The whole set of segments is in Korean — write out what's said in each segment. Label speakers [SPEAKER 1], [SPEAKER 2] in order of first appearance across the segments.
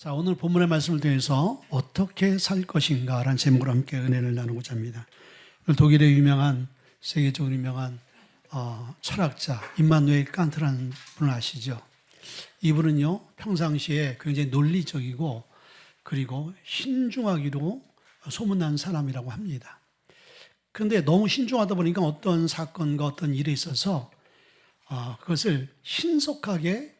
[SPEAKER 1] 자, 오늘 본문의 말씀을 통해서 어떻게 살 것인가라는 제목으로 함께 은혜를 나누고자 합니다. 독일의 유명한, 세계적으로 유명한 철학자 임마누엘 칸트라는 분을 아시죠? 이분은요, 평상시에 굉장히 논리적이고 그리고 신중하기로 소문난 사람이라고 합니다. 그런데 너무 신중하다 보니까 어떤 사건과 어떤 일에 있어서 그것을 신속하게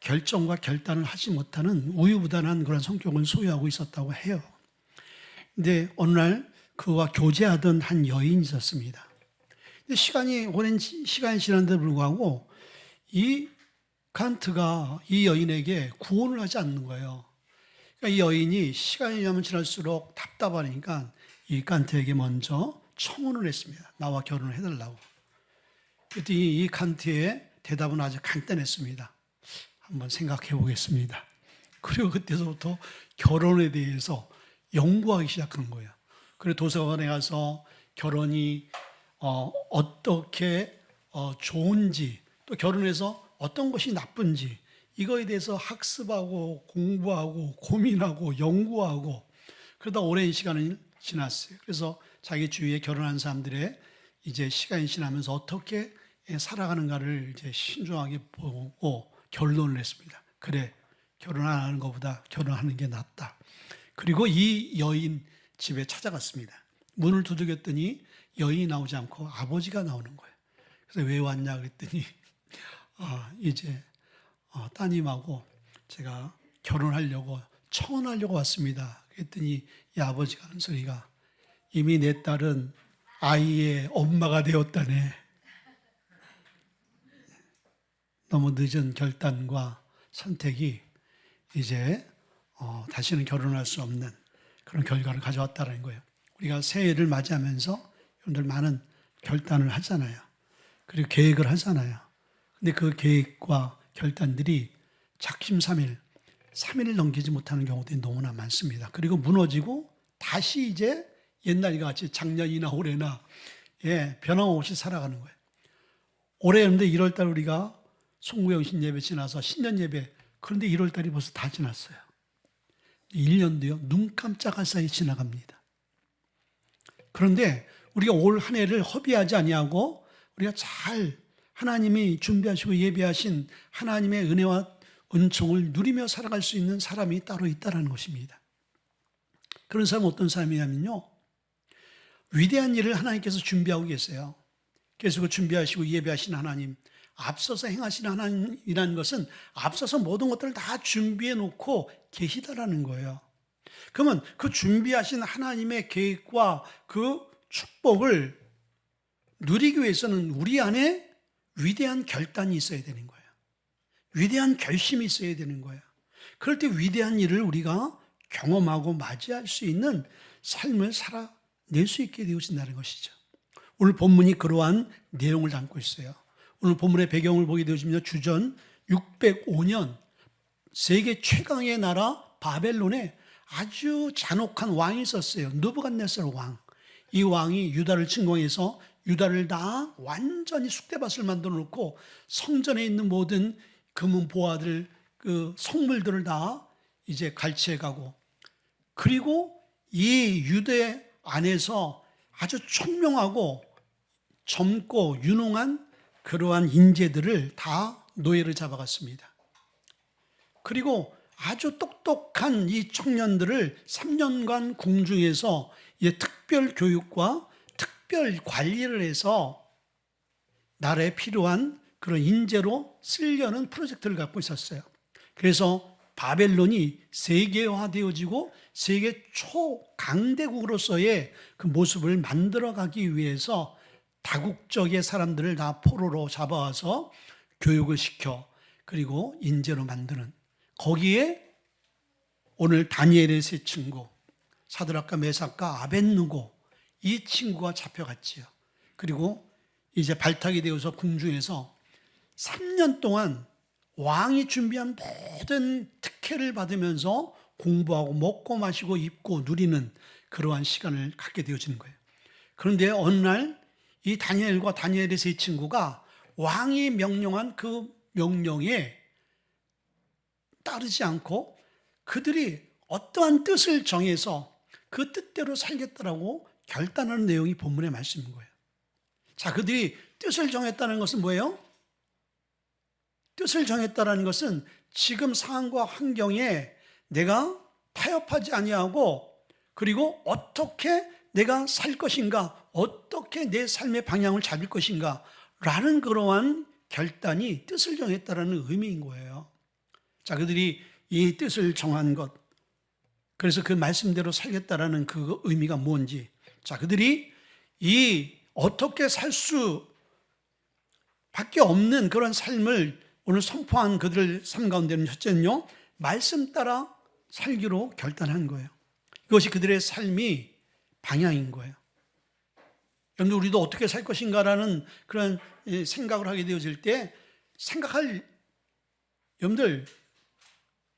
[SPEAKER 1] 결정과 결단을 하지 못하는 우유부단한 그런 성격을 소유하고 있었다고 해요. 근데 어느 날 그와 교제하던 한 여인이 있었습니다. 근데 오랜 시간이 지났는데도 불구하고 이 칸트가 이 여인에게 구원을 하지 않는 거예요. 그러니까 이 여인이 시간이 지날수록 답답하니까 이 칸트에게 먼저 청혼을 했습니다. 나와 결혼을 해달라고. 그랬더니 이 칸트의 대답은 아주 간단했습니다. 한번 생각해 보겠습니다. 그리고 그때서부터 결혼에 대해서 연구하기 시작한 거예요. 그리고 도서관에 가서 결혼이 어떻게 좋은지, 또 결혼해서 어떤 것이 나쁜지 이거에 대해서 학습하고 공부하고 고민하고 연구하고 그러다 오랜 시간이 지났어요. 그래서 자기 주위에 결혼한 사람들의 이제 시간이 지나면서 어떻게 살아가는가를 이제 신중하게 보고 결론을 냈습니다. 그래, 결혼 안 하는 것보다 결혼하는 게 낫다. 그리고 이 여인 집에 찾아갔습니다. 문을 두들겼더니 여인이 나오지 않고 아버지가 나오는 거예요. 그래서 왜 왔냐 그랬더니 이제 따님하고 제가 결혼하려고 청혼하려고 왔습니다. 그랬더니 이 아버지가 하는 소리가 이미 내 딸은 아이의 엄마가 되었다네. 너무 늦은 결단과 선택이 이제 다시는 결혼할 수 없는 그런 결과를 가져왔다는 거예요. 우리가 새해를 맞이하면서 여러분들 많은 결단을 하잖아요. 그리고 계획을 하잖아요. 근데 그 계획과 결단들이 작심삼일, 3일을 넘기지 못하는 경우들이 너무나 많습니다. 그리고 무너지고 다시 이제 옛날과 같이 작년이나 올해나 변함없이 살아가는 거예요. 올해 그런데 1월달 우리가 송구영신 예배 지나서 신년 예배, 그런데 1월달이 벌써 다 지났어요. 1년도요 눈 깜짝할 사이 지나갑니다. 그런데 우리가 올 한 해를 허비하지 아니하고 우리가 잘 하나님이 준비하시고 예비하신 하나님의 은혜와 은총을 누리며 살아갈 수 있는 사람이 따로 있다는 것입니다. 그런 사람은 어떤 사람이냐면요, 위대한 일을 하나님께서 준비하고 계세요. 그래서 그 준비하시고 예배하신 하나님, 앞서서 행하신 하나님이라는 것은 앞서서 모든 것들을 다 준비해 놓고 계시다라는 거예요. 그러면 그 준비하신 하나님의 계획과 그 축복을 누리기 위해서는 우리 안에 위대한 결단이 있어야 되는 거예요. 위대한 결심이 있어야 되는 거예요. 그럴 때 위대한 일을 우리가 경험하고 맞이할 수 있는 삶을 살아낼 수 있게 되어진다는 것이죠. 오늘 본문이 그러한 내용을 담고 있어요. 오늘 본문의 배경을 보게 되어집니다. 주전 605년 세계 최강의 나라 바벨론에 아주 잔혹한 왕이 있었어요. 느부갓네살 왕. 이 왕이 유다를 침공해서 유다를 다 완전히 쑥대밭을 만들어 놓고 성전에 있는 모든 금은 보화들, 그 성물들을 다 이제 갈취해 가고, 그리고 이 유대 안에서 아주 총명하고 젊고 유능한 그러한 인재들을 다 노예를 잡아갔습니다. 그리고 아주 똑똑한 이 청년들을 3년간 궁중에서 특별 교육과 특별 관리를 해서 나라에 필요한 그런 인재로 쓰려는 프로젝트를 갖고 있었어요. 그래서 바벨론이 세계화되어지고 세계 초강대국으로서의 그 모습을 만들어가기 위해서 다국적의 사람들을 다 포로로 잡아와서 교육을 시켜 그리고 인재로 만드는, 거기에 오늘 다니엘의 세 친구 사드락과 메삭과 아벳느고 이 친구가 잡혀갔지요. 그리고 이제 발탁이 되어서 궁중에서 3년 동안 왕이 준비한 모든 특혜를 받으면서 공부하고 먹고 마시고 입고 누리는 그러한 시간을 갖게 되어지는 거예요. 그런데 어느 날 이 다니엘과 다니엘의 세 친구가 왕이 명령한 그 명령에 따르지 않고 그들이 어떠한 뜻을 정해서 그 뜻대로 살겠다라고 결단하는 내용이 본문의 말씀인 거예요. 자, 그들이 뜻을 정했다는 것은 뭐예요? 뜻을 정했다는 것은 지금 상황과 환경에 내가 타협하지 아니하고, 그리고 어떻게 내가 살 것인가, 어떻게 내 삶의 방향을 잡을 것인가 라는 그러한 결단이 뜻을 정했다라는 의미인 거예요. 자, 그들이 이 뜻을 정한 것, 그래서 그 말씀대로 살겠다라는 그 의미가 뭔지, 자, 그들이 이 어떻게 살 수 밖에 없는 그런 삶을 오늘 선포한 그들의 삶 가운데는 첫째는요, 말씀 따라 살기로 결단한 거예요. 이것이 그들의 삶이 방향인 거예요. 여러분들, 우리도 어떻게 살 것인가라는 그런 생각을 하게 되어질 때 생각할, 여러분들,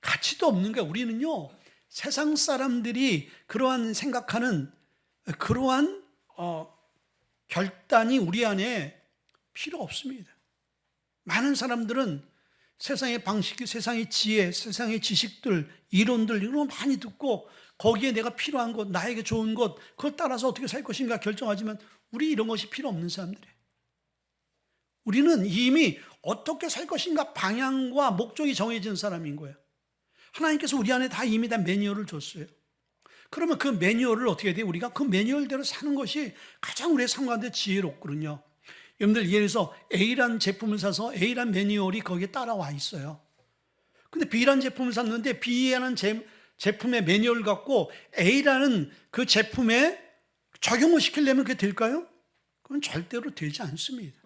[SPEAKER 1] 가치도 없는 거예요. 우리는요, 세상 사람들이 그러한 생각하는 그러한 결단이 우리 안에 필요 없습니다. 많은 사람들은 세상의 방식, 세상의 지혜, 세상의 지식들, 이론들 이런 거 많이 듣고 거기에 내가 필요한 것, 나에게 좋은 것, 그걸 따라서 어떻게 살 것인가 결정하지만 우리 이런 것이 필요 없는 사람들이에요. 우리는 이미 어떻게 살 것인가 방향과 목적이 정해진 사람인 거예요. 하나님께서 우리 안에 다 이미 다 매뉴얼을 줬어요. 그러면 그 매뉴얼을 어떻게 해야 돼요? 우리가 그 매뉴얼대로 사는 것이 가장 우리의 삶 가운데 지혜롭거든요. 여러분들, 예를 들어서 A라는 제품을 사서 A라는 매뉴얼이 거기에 따라와 있어요. 근데 B라는 제품을 샀는데 B라는 제품의 매뉴얼 갖고 A라는 그 제품에 적용을 시키려면 그게 될까요? 그건 절대로 되지 않습니다.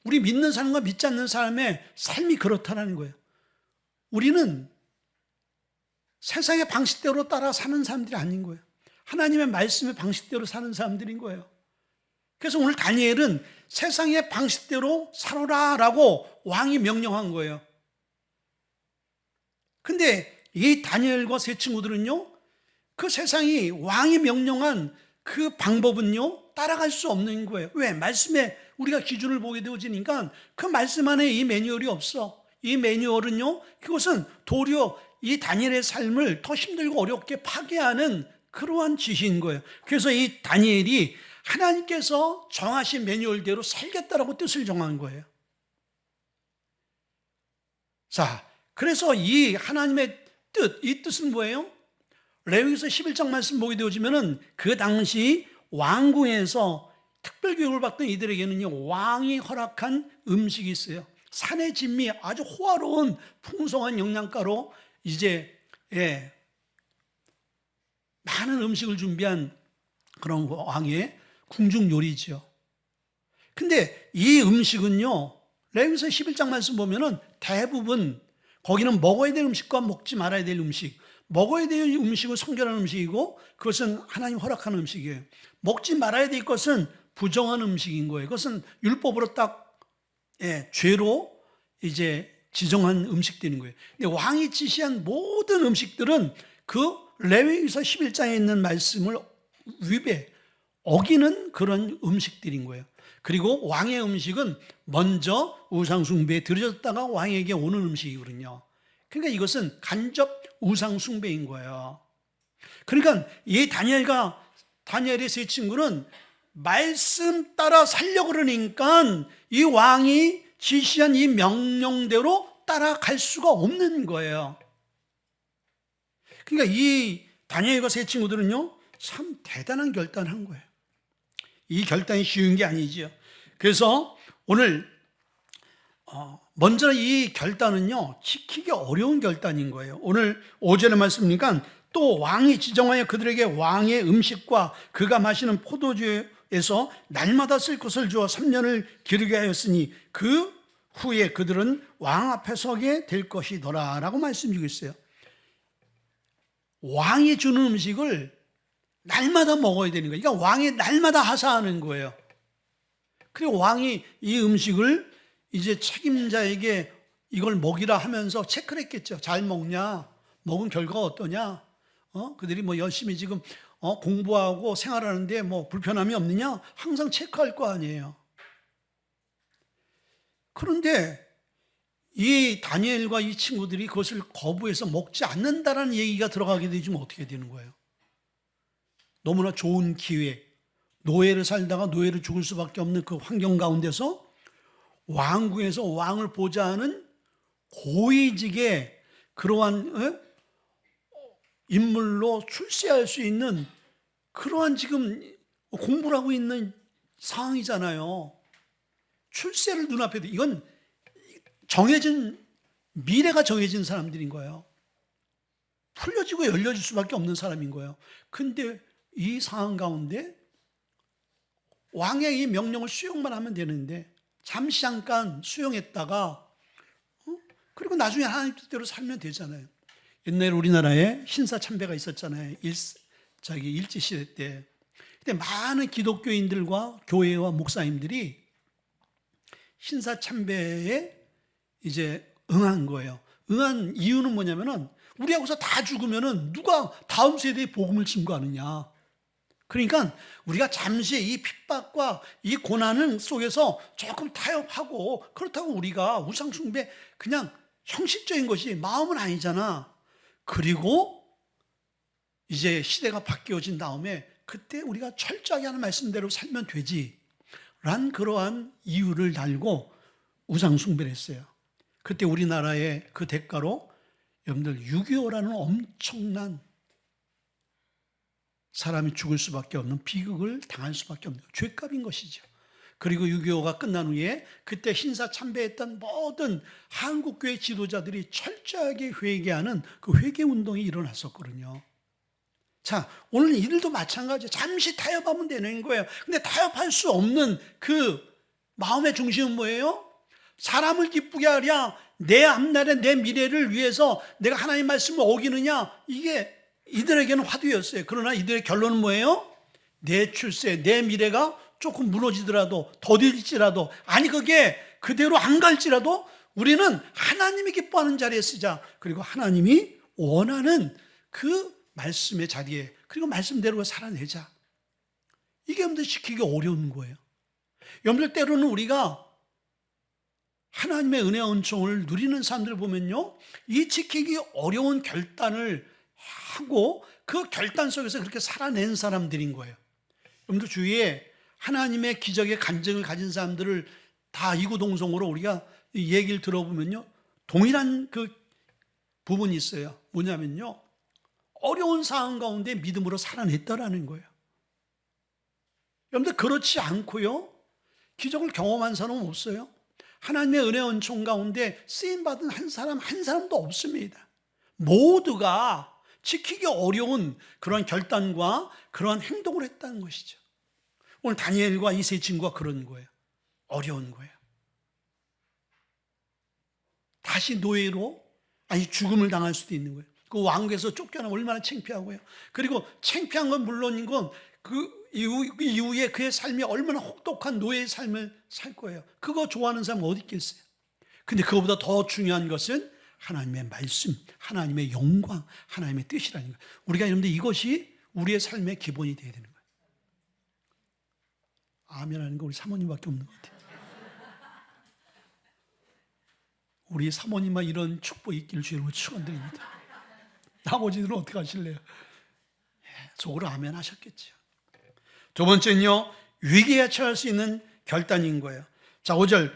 [SPEAKER 1] 우리 믿는 사람과 믿지 않는 사람의 삶이 그렇다는 거예요. 우리는 세상의 방식대로 따라 사는 사람들이 아닌 거예요. 하나님의 말씀의 방식대로 사는 사람들인 거예요. 그래서 오늘 다니엘은 세상의 방식대로 살아라라고 왕이 명령한 거예요. 근데 이 다니엘과 세 친구들은요, 그 세상이 왕이 명령한 그 방법은요, 따라갈 수 없는 거예요. 왜? 말씀에 우리가 기준을 보게 되어지니까 그 말씀 안에 이 매뉴얼이 없어. 이 매뉴얼은요, 그것은 도리어 이 다니엘의 삶을 더 힘들고 어렵게 파괴하는 그러한 지시인 거예요. 그래서 이 다니엘이 하나님께서 정하신 매뉴얼대로 살겠다라고 뜻을 정한 거예요. 자, 그래서 이 하나님의 뜻, 이 뜻은 뭐예요? 레위기서 11장 말씀 보게 되어지면은 그 당시 왕궁에서 특별 교육을 받던 이들에게는요, 왕이 허락한 음식이 있어요. 산의 진미, 아주 호화로운 풍성한 영양가로 이제 많은 음식을 준비한 그런 왕의 궁중 요리죠. 근데 이 음식은요, 레위기서 11장 말씀 보면은 대부분 거기는 먹어야 될 음식과 먹지 말아야 될 음식, 먹어야 될 음식은 성결한 음식이고 그것은 하나님 허락하는 음식이에요. 먹지 말아야 될 것은 부정한 음식인 거예요. 그것은 율법으로 딱 죄로 이제 지정한 음식들인 거예요. 근데 왕이 지시한 모든 음식들은 그 레위기서 11장에 있는 말씀을 어기는 그런 음식들인 거예요. 그리고 왕의 음식은 먼저 우상숭배에 들여졌다가 왕에게 오는 음식이거든요. 그러니까 이것은 간접 우상숭배인 거예요. 그러니까 이 다니엘의 세 친구는 말씀 따라 살려고 그러니까 이 왕이 지시한 이 명령대로 따라갈 수가 없는 거예요. 그러니까 이 다니엘과 세 친구들은요, 참 대단한 결단을 한 거예요. 이 결단이 쉬운 게 아니죠. 그래서 오늘 먼저 이 결단은요, 지키기 어려운 결단인 거예요. 오늘 5절의 말씀이니까 또 왕이 지정하여 그들에게 왕의 음식과 그가 마시는 포도주에서 날마다 쓸 것을 주어 3년을 기르게 하였으니 그 후에 그들은 왕 앞에 서게 될 것이더라 라고 말씀 주고 있어요. 왕이 주는 음식을 날마다 먹어야 되는 거예요. 그러니까 왕이 날마다 하사하는 거예요. 그리고 왕이 이 음식을 이제 책임자에게 이걸 먹이라 하면서 체크를 했겠죠. 잘 먹냐? 먹은 결과가 어떠냐? 그들이 뭐 열심히 지금 공부하고 생활하는데 뭐 불편함이 없느냐? 항상 체크할 거 아니에요. 그런데 이 다니엘과 이 친구들이 그것을 거부해서 먹지 않는다라는 얘기가 들어가게 되면 어떻게 되는 거예요? 너무나 좋은 기회, 노예를 살다가 노예를 죽을 수밖에 없는 그 환경 가운데서 왕궁에서 왕을 보자 하는 고위직의 그러한 인물로 출세할 수 있는 그러한 지금 공부를 하고 있는 상황이잖아요. 출세를 눈앞에 두, 이건 정해진, 미래가 정해진 사람들인 거예요. 풀려지고 열려질 수밖에 없는 사람인 거예요. 근데 이 상황 가운데 왕의 이 명령을 수용만 하면 되는데 잠시 잠깐 수용했다가 그리고 나중에 하나님 뜻대로 살면 되잖아요. 옛날에 우리나라에 신사참배가 있었잖아요. 일제시대 때. 그때 많은 기독교인들과 교회와 목사님들이 신사참배에 이제 응한 거예요. 응한 이유는 뭐냐면은 우리 하고서 다 죽으면은 누가 다음 세대에 복음을 증거하느냐. 그러니까 우리가 잠시 이 핍박과 이 고난 속에서 조금 타협하고, 그렇다고 우리가 우상숭배 그냥 형식적인 것이 마음은 아니잖아. 그리고 이제 시대가 바뀌어진 다음에 그때 우리가 철저하게 하는 말씀대로 살면 되지 란 그러한 이유를 달고 우상숭배를 했어요. 그때 우리나라의 그 대가로 여러분들 6.25라는 엄청난 사람이 죽을 수밖에 없는 비극을 당할 수밖에 없는 죄값인 것이죠. 그리고 6.25가 끝난 후에 그때 신사참배했던 모든 한국교회 지도자들이 철저하게 회개하는 그 회개운동이 일어났었거든요. 자, 오늘 이들도 마찬가지예요. 잠시 타협하면 되는 거예요. 근데 타협할 수 없는 그 마음의 중심은 뭐예요? 사람을 기쁘게 하랴, 내 앞날에 내 미래를 위해서 내가 하나님 말씀을 어기느냐, 이게 이들에게는 화두였어요. 그러나 이들의 결론은 뭐예요? 내 출세, 내 미래가 조금 무너지더라도, 더딜지라도, 아니 그게 그대로 안 갈지라도 우리는 하나님이 기뻐하는 자리에 쓰자. 그리고 하나님이 원하는 그 말씀의 자리에, 그리고 말씀대로 살아내자. 이게 여러분들 지키기 어려운 거예요. 여러분들 때로는 우리가 하나님의 은혜와 은총을 누리는 사람들을 보면요, 이 지키기 어려운 결단을 하고 그 결단 속에서 그렇게 살아낸 사람들인 거예요. 여러분들 주위에 하나님의 기적의 간증을 가진 사람들을 다 이구동성으로 우리가 얘기를 들어보면요, 동일한 그 부분이 있어요. 뭐냐면요, 어려운 상황 가운데 믿음으로 살아냈다라는 거예요. 여러분들 그렇지 않고요, 기적을 경험한 사람은 없어요. 하나님의 은혜 은총 가운데 쓰임받은 한 사람도 없습니다. 모두가 지키기 어려운 그런 결단과 그런 행동을 했다는 것이죠. 오늘 다니엘과 이 세 친구가 그런 거예요. 어려운 거예요. 다시 노예로, 아니 죽음을 당할 수도 있는 거예요. 그 왕국에서 쫓겨나면 얼마나 창피하고요. 그리고 창피한 건 물론인 건 그 이후에 그의 삶이 얼마나 혹독한 노예의 삶을 살 거예요. 그거 좋아하는 사람 어디 있겠어요? 근데 그거보다 더 중요한 것은 하나님의 말씀, 하나님의 영광, 하나님의 뜻이라는 거예요. 우리가 여러분들 이것이 우리의 삶의 기본이 되어야 되는 거예요. 아멘 하는 거 우리 사모님밖에 없는 것 같아요. 우리 사모님만 이런 축복 있기를 주님으로 축원드립니다. 나머지들은 어떻게 하실래요? 속으로 아멘 하셨겠죠. 두 번째는요, 위기에 처할 수 있는 결단인 거예요. 자, 5절.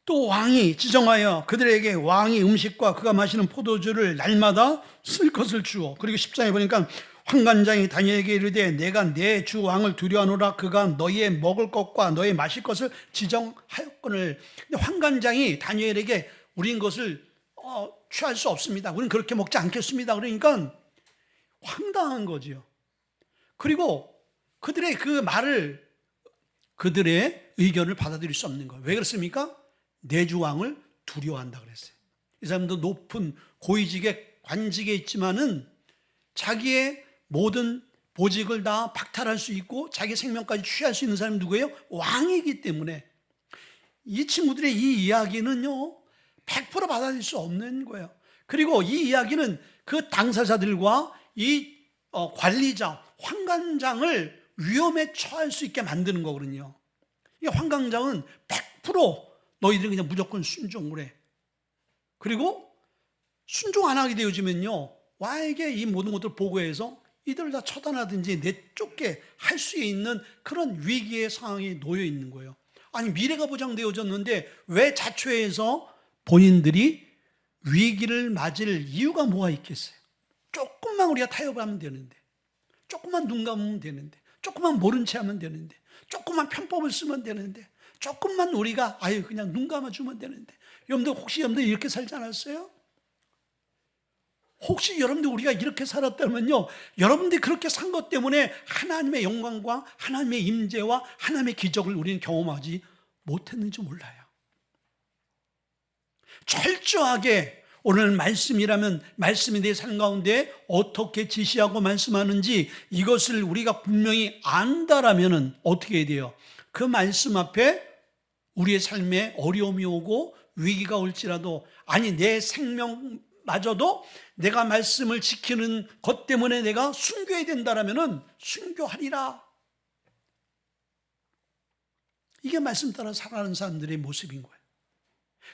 [SPEAKER 1] 또 왕이 지정하여 그들에게 왕이 음식과 그가 마시는 포도주를 날마다 쓸 것을 주어. 그리고 10장에 보니까 환관장이 다니엘에게 이르되 내가 내 주 왕을 두려워하노라. 그가 너희의 먹을 것과 너희 마실 것을 지정하였거늘. 근데 환관장이 다니엘에게 우린 것을 취할 수 없습니다. 우린 그렇게 먹지 않겠습니다. 그러니까 황당한 거죠. 그리고 그들의 그 말을, 그들의 의견을 받아들일 수 없는 거예요. 왜 그렇습니까? 내 주 왕을 두려워한다 그랬어요. 이 사람도 높은 고위직의 관직에 있지만은 자기의 모든 보직을 다 박탈할 수 있고 자기 생명까지 취할 수 있는 사람이 누구예요? 왕이기 때문에 이 친구들의 이 이야기는요 100% 받아들일 수 없는 거예요. 그리고 이 이야기는 그 당사자들과 이 관리자, 환관장을 위험에 처할 수 있게 만드는 거거든요. 이 환관장은 100% 너희들은 그냥 무조건 순종을 해. 그리고 순종 안 하게 되어지면요, 왕에게 이 모든 것들을 보고해서 이들을 다 처단하든지 내쫓게 할 수 있는 그런 위기의 상황에 놓여 있는 거예요. 아니, 미래가 보장되어졌는데 왜 자초해서 본인들이 위기를 맞을 이유가 뭐가 있겠어요? 조금만 우리가 타협하면 되는데, 조금만 눈 감으면 되는데, 조금만 모른 채 하면 되는데, 조금만 편법을 쓰면 되는데, 조금만 우리가 그냥 눈 감아주면 되는데. 여러분들 혹시 여러분들 이렇게 살지 않았어요? 혹시 여러분들 우리가 이렇게 살았다면요, 여러분들이 그렇게 산 것 때문에 하나님의 영광과 하나님의 임재와 하나님의 기적을 우리는 경험하지 못했는지 몰라요. 철저하게 오늘 말씀이라면 말씀이 내 삶 가운데 어떻게 지시하고 말씀하는지 이것을 우리가 분명히 안다라면 어떻게 해야 돼요? 그 말씀 앞에 우리의 삶에 어려움이 오고 위기가 올지라도, 아니 내 생명마저도 내가 말씀을 지키는 것 때문에 내가 순교해야 된다라면 순교하리라. 이게 말씀 따라 살아가는 사람들의 모습인 거예요.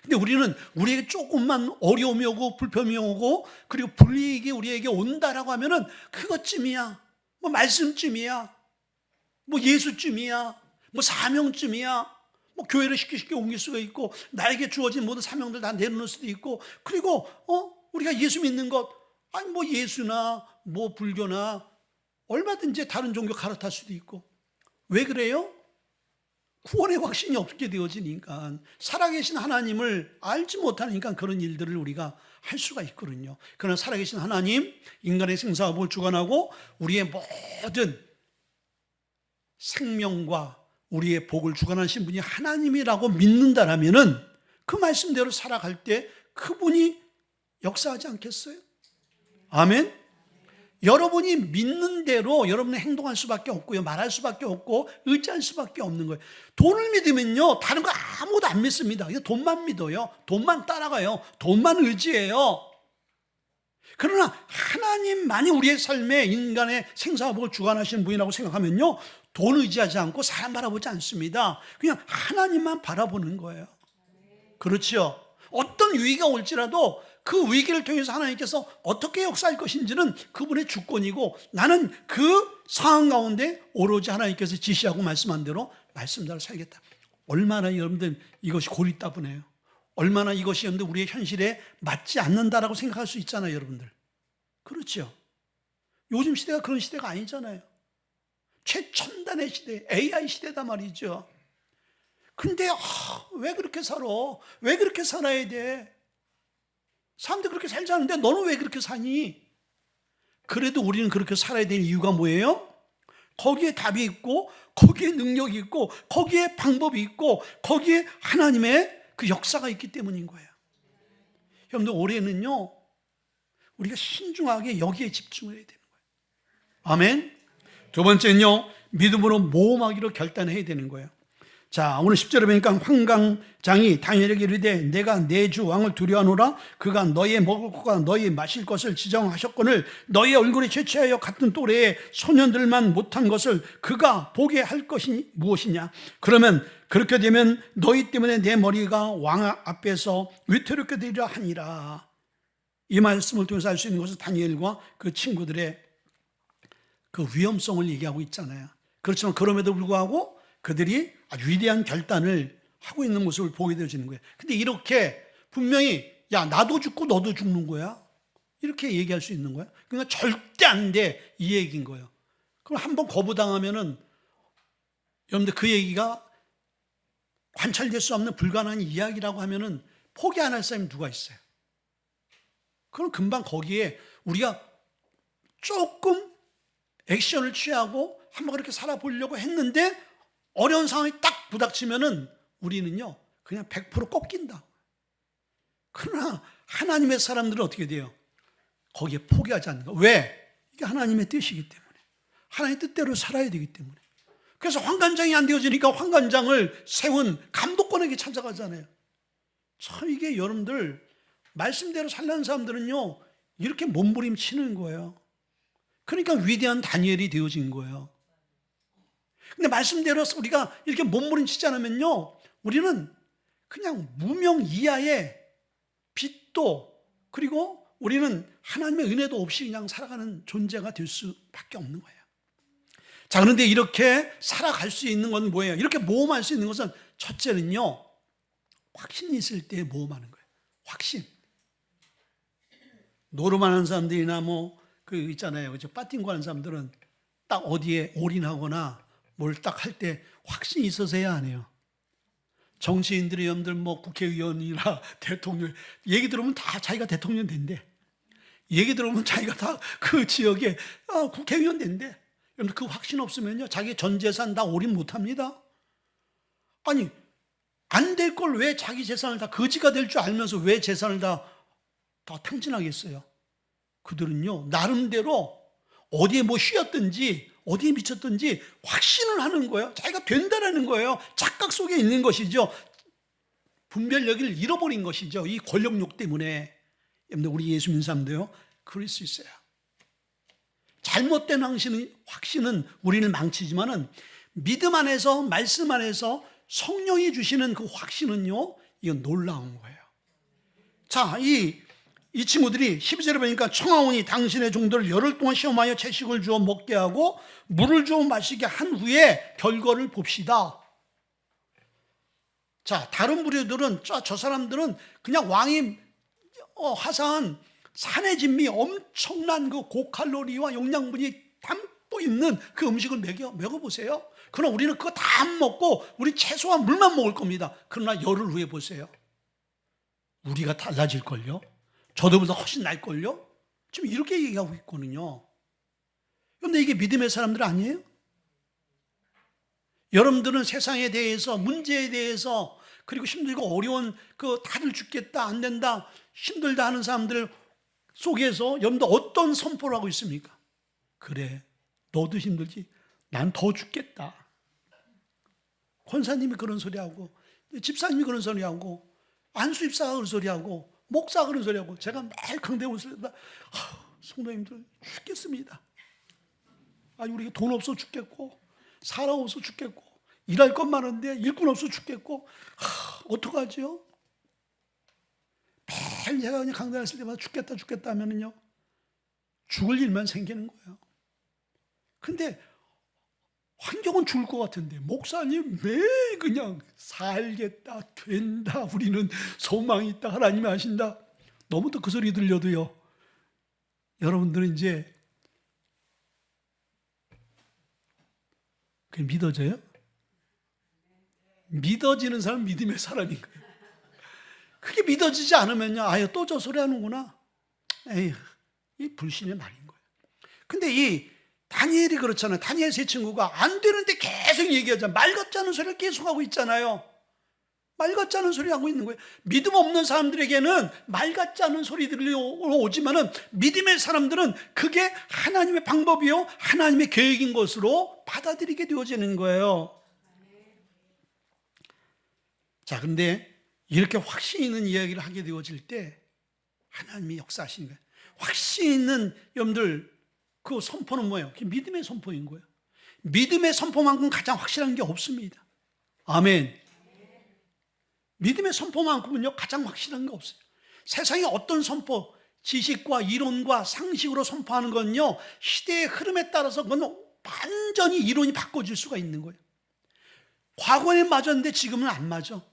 [SPEAKER 1] 근데 우리는 우리에게 조금만 어려움이 오고 불편이 오고 그리고 불이익이 우리에게 온다라고 하면은 그것쯤이야, 뭐 말씀쯤이야, 뭐 예수쯤이야, 뭐 사명쯤이야, 뭐 교회를 쉽게 옮길 수가 있고 나에게 주어진 모든 사명들 다 내려놓을 수도 있고, 그리고 우리가 예수 믿는 것, 아니 뭐 예수나 뭐 불교나 얼마든지 다른 종교 갈아탈 수도 있고. 왜 그래요? 구원의 확신이 없게 되어지니까, 살아계신 하나님을 알지 못하니까 그런 일들을 우리가 할 수가 있거든요. 그러나 살아계신 하나님, 인간의 생사업을 주관하고 우리의 모든 생명과 우리의 복을 주관하신 분이 하나님이라고 믿는다라면은 그 말씀대로 살아갈 때 그분이 역사하지 않겠어요? 아멘? 여러분이 믿는 대로 여러분은 행동할 수밖에 없고요, 말할 수밖에 없고 의지할 수밖에 없는 거예요. 돈을 믿으면요, 다른 거 아무것도 안 믿습니다. 그냥 돈만 믿어요. 돈만 따라가요. 돈만 의지해요. 그러나 하나님만이 우리의 삶에 인간의 생사복을 주관하시는 분이라고 생각하면요, 돈 의지하지 않고 사람 바라보지 않습니다. 그냥 하나님만 바라보는 거예요. 그렇죠? 어떤 위기가 올지라도 그 위기를 통해서 하나님께서 어떻게 역사할 것인지는 그분의 주권이고, 나는 그 상황 가운데 오로지 하나님께서 지시하고 말씀한 대로 말씀대로 살겠다. 얼마나 여러분들 이것이 고리따분해요. 얼마나 이것이 여러분들 우리의 현실에 맞지 않는다라고 생각할 수 있잖아요, 여러분들. 그렇죠? 요즘 시대가 그런 시대가 아니잖아요. 최첨단의 시대, AI 시대다 말이죠. 근데 왜 그렇게 살아? 왜 그렇게 살아야 돼? 사람들이 그렇게 살자는데 너는 왜 그렇게 사니? 그래도 우리는 그렇게 살아야 될 이유가 뭐예요? 거기에 답이 있고, 거기에 능력이 있고, 거기에 방법이 있고, 거기에 하나님의 그 역사가 있기 때문인 거예요. 여러분들, 올해는요, 우리가 신중하게 여기에 집중을 해야 되는 거예요. 아멘. 두 번째는요, 믿음으로 모험하기로 결단해야 되는 거예요. 자, 오늘 10절에 보니까 황강장이 다니엘에게 이르되 내가 내 주 왕을 두려워하노라. 그가 너희의 먹을 것과 너희의 마실 것을 지정하셨거늘 너희의 얼굴에 채취하여 같은 또래의 소년들만 못한 것을 그가 보게 할 것이 무엇이냐. 그러면 그렇게 되면 너희 때문에 내 머리가 왕 앞에서 위태롭게 되리라 하니라. 이 말씀을 통해서 알 수 있는 것은 다니엘과 그 친구들의 그 위험성을 얘기하고 있잖아요. 그렇지만 그럼에도 불구하고 그들이 아주 위대한 결단을 하고 있는 모습을 보게 되어지는 거예요. 근데 이렇게 분명히 야, 나도 죽고 너도 죽는 거야, 이렇게 얘기할 수 있는 거야? 그러니까 절대 안 돼, 이 얘기인 거예요. 그럼 한번 거부당하면은 여러분들 그 얘기가 관찰될 수 없는 불가능한 이야기라고 하면은 포기 안 할 사람이 누가 있어요? 그럼 금방 거기에 우리가 조금 액션을 취하고 한번 그렇게 살아보려고 했는데 어려운 상황이 딱 부닥치면은 우리는요, 그냥 100% 꺾인다. 그러나 하나님의 사람들은 어떻게 돼요? 거기에 포기하지 않는 거. 왜? 이게 하나님의 뜻이기 때문에. 하나님의 뜻대로 살아야 되기 때문에. 그래서 황관장이 안 되어지니까 황관장을 세운 감독관에게 찾아가잖아요. 참, 이게 여러분들 말씀대로 살라는 사람들은요, 이렇게 몸부림치는 거예요. 그러니까 위대한 다니엘이 되어진 거예요. 근데 말씀대로 우리가 이렇게 몸부림치지 않으면요, 우리는 그냥 무명 이하의 빛도, 그리고 우리는 하나님의 은혜도 없이 그냥 살아가는 존재가 될 수밖에 없는 거예요. 자, 그런데 이렇게 살아갈 수 있는 건 뭐예요? 이렇게 모험할 수 있는 것은 첫째는요, 확신이 있을 때 모험하는 거예요. 확신. 노름하는 사람들이나 있잖아요. 그죠? 빠띵고 하는 사람들은 딱 어디에 올인하거나 뭘 딱 할 때 확신이 있어서 해야 안 해요. 정치인들이 여러분들 국회의원이나 대통령 얘기 들으면 다 자기가 대통령 된대. 얘기 들으면 자기가 다 그 지역에 국회의원 된대. 여러분 그 확신 없으면요, 자기 전 재산 다 올인 못 합니다. 아니, 안 될 걸 왜 자기 재산을 다 거지가 될 줄 알면서 왜 재산을 다 탕진하겠어요? 그들은요, 나름대로 어디에 휘었든지 어디에 미쳤든지 확신을 하는 거예요. 자기가 된다라는 거예요. 착각 속에 있는 것이죠. 분별력을 잃어버린 것이죠. 이 권력욕 때문에. 여러분들 우리 예수 믿는 사람도요, 그럴 수 있어요. 잘못된 확신은 우리를 망치지만은 믿음 안에서, 말씀 안에서 성령이 주시는 그 확신은요, 이건 놀라운 거예요. 자, 이 친구들이 12절에 보니까 청하오니 당신의 종들을 열흘 동안 시험하여 채식을 주어 먹게 하고 물을 주어 마시게 한 후에 결과를 봅시다. 자, 다른 부류들은, 저 사람들은 그냥 왕이 하사한 산의 진미, 엄청난 그 고칼로리와 영양분이 담고 있는 그 음식을 먹어보세요. 그러나 우리는 그거 다 안 먹고 우리 채소와 물만 먹을 겁니다. 그러나 열흘 후에 보세요. 우리가 달라질걸요? 저들보다 훨씬 날걸요? 지금 이렇게 얘기하고 있거든요. 그런데 이게 믿음의 사람들 아니에요? 여러분들은 세상에 대해서, 문제에 대해서, 그리고 힘들고 어려운 다들 죽겠다, 안 된다, 힘들다 하는 사람들 속에서 여러분들 어떤 선포를 하고 있습니까? 그래, 너도 힘들지? 난 더 죽겠다. 권사님이 그런 소리하고, 집사님이 그런 소리하고, 안수집사가 그런 소리하고, 목사가 그런 소리하고, 제가 매일 강대원 소리다. 성도님들 죽겠습니다. 아니, 우리가 돈 없어 죽겠고, 사람 없어 죽겠고, 일할 것 많은데 일꾼 없어 죽겠고, 어떡하지요? 매일 제가 그냥 강단에 있을 때마다 죽겠다 하면은요, 죽을 일만 생기는 거예요. 근데 환경은 죽을 것 같은데 목사님 매일 그냥 살겠다, 된다, 우리는 소망이 있다, 하나님이 하신다. 너무도 그 소리 들려도요, 여러분들은 이제 그게 믿어져요? 믿어지는 사람은 믿음의 사람인 거예요. 그게 믿어지지 않으면요, 아유 또 저 소리 하는구나. 에휴, 이 불신의 말인 거예요. 근데 이 다니엘이 그렇잖아요. 다니엘 세 친구가 안 되는데 계속 얘기하잖아요. 말 같지 않은 소리를 계속 하고 있잖아요. 말 같지 않은 소리 하고 있는 거예요. 믿음 없는 사람들에게는 말 같지 않은 소리들이 오지만은 믿음의 사람들은 그게 하나님의 방법이요, 하나님의 계획인 것으로 받아들이게 되어지는 거예요. 자, 근데 이렇게 확신 있는 이야기를 하게 되어질 때 하나님이 역사하시는 거예요. 확신 있는 여러분들 그 선포는 뭐예요? 그게 믿음의 선포인 거예요. 믿음의 선포만큼 가장 확실한 게 없습니다. 아멘. 믿음의 선포만큼은요, 가장 확실한 게 없어요. 세상에 어떤 선포, 지식과 이론과 상식으로 선포하는 건요, 시대의 흐름에 따라서 그건 완전히 이론이 바꿔질 수가 있는 거예요. 과거엔 맞았는데 지금은 안 맞아.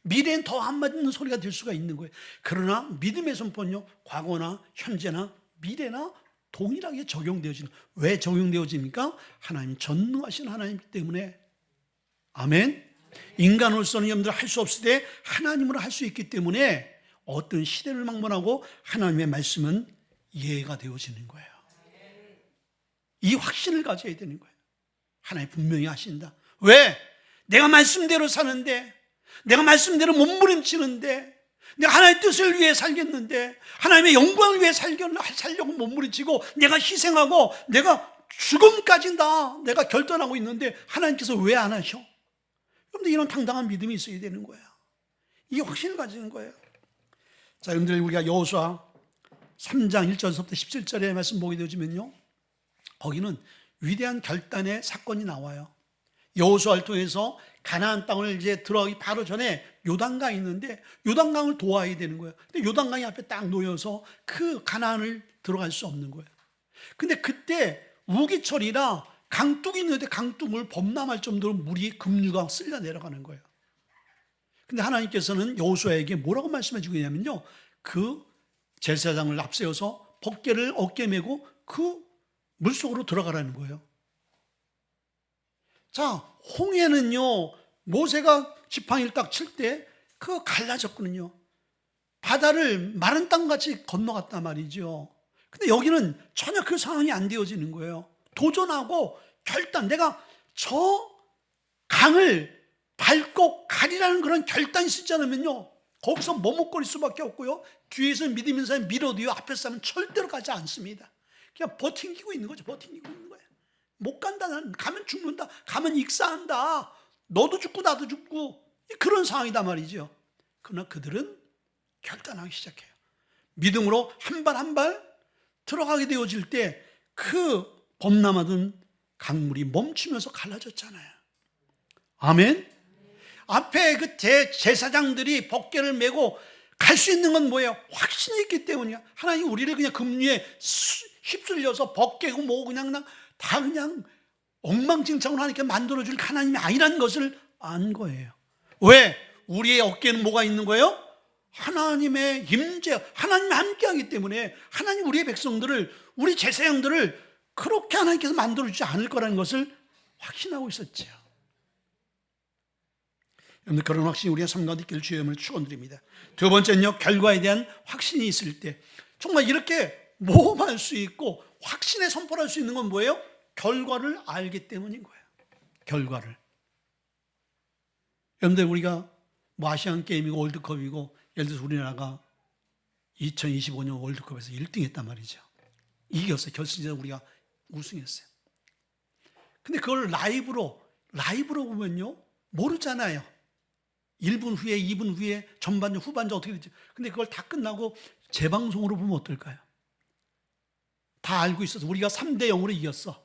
[SPEAKER 1] 미래엔 더 안 맞는 소리가 될 수가 있는 거예요. 그러나 믿음의 선포는요, 과거나 현재나 미래나 동일하게 적용되어지는. 왜 적용되어집니까? 하나님 전능하신 하나님이기 때문에. 아멘. 인간으로서는 여러분들 할 수 없을 때 하나님으로 할 수 있기 때문에 어떤 시대를 막론하고 하나님의 말씀은 이해가 되어지는 거예요. 이 확신을 가져야 되는 거예요. 하나님 분명히 하신다. 왜? 내가 말씀대로 사는데, 내가 말씀대로 몸부림치는데, 내가 하나님의 뜻을 위해 살겠는데, 하나님의 영광을 위해 살려고 몸부림치고 내가 희생하고 내가 죽음까지 내가 결단하고 있는데 하나님께서 왜 안 하셔? 그런데 이런 당당한 믿음이 있어야 되는 거예요. 이 확신을 가지는 거예요. 자, 여러분들 우리가 여호수아 3장 1절부터 17절의 말씀 보게 되어지면요, 거기는 위대한 결단의 사건이 나와요. 여호수아를 통해서 가나안 땅을 이제 들어가기 바로 전에 요단강이 있는데 요단강을 도와야 되는 거예요. 근데 요단강이 앞에 딱 놓여서 그 가나안을 들어갈 수 없는 거예요. 근데 그때 우기철이라 강둑이 있는데 강둑을 범람할 정도로 물이 급류가 쓸려 내려가는 거예요. 근데 하나님께서는 여호수아에게 뭐라고 말씀해 주고 있냐면요, 그 제사장을 앞세워서 법궤를 어깨에 메고 그 물속으로 들어가라는 거예요. 자, 홍해는요, 모세가 지팡이를 딱 칠 때 그거 갈라졌거든요. 바다를 마른 땅같이 건너갔단 말이죠. 근데 여기는 전혀 그 상황이 안 되어지는 거예요. 도전하고 결단, 내가 저 강을 밟고 가리라는 그런 결단이 있지 않으면요, 거기서 머뭇거릴 수밖에 없고요, 뒤에서 믿음 있는 사람이 밀어도요, 앞에 사람은 절대로 가지 않습니다. 그냥 버팅기고 있는 거죠. 버팅기고 있는 거예요. 못 간다, 나는 가면 죽는다, 가면 익사한다, 너도 죽고 나도 죽고, 그런 상황이단 말이죠. 그러나 그들은 결단하기 시작해요. 믿음으로 한 발 한 발 들어가게 되어질 때 그 범람하던 강물이 멈추면서 갈라졌잖아요. 아멘. 앞에 그 제사장들이 법궤를 메고 갈 수 있는 건 뭐예요? 확신이 있기 때문이야. 하나님 우리를 그냥 급류에 휩쓸려서 법궤고 뭐 그냥 다 그냥 엉망진창으로 하나님께 만들어줄 하나님이 아니라는 것을 안 거예요. 왜? 우리의 어깨에는 뭐가 있는 거예요? 하나님의 임재, 하나님이 함께하기 때문에 하나님 우리의 백성들을, 우리 제사장들을 그렇게 하나님께서 만들어주지 않을 거라는 것을 확신하고 있었죠. 여러분들, 그런 확신이 우리의 삶 가운데 있기를 주의 이름으로 축원드립니다. 두 번째는요, 결과에 대한 확신이 있을 때, 정말 이렇게 모험할 수 있고 확신에 선포할 수 있는 건 뭐예요? 결과를 알기 때문인 거예요. 결과를. 여러분들, 우리가 뭐 아시안 게임이고 월드컵이고, 예를 들어서 우리나라가 2025년 월드컵에서 1등 했단 말이죠. 이겼어요. 결승전에 우리가 우승했어요. 근데 그걸 라이브로 보면요, 모르잖아요. 1분 후에, 2분 후에, 전반전, 후반전 어떻게 되죠? 근데 그걸 다 끝나고 재방송으로 보면 어떨까요? 다 알고 있어서 우리가 3대0으로 이겼어.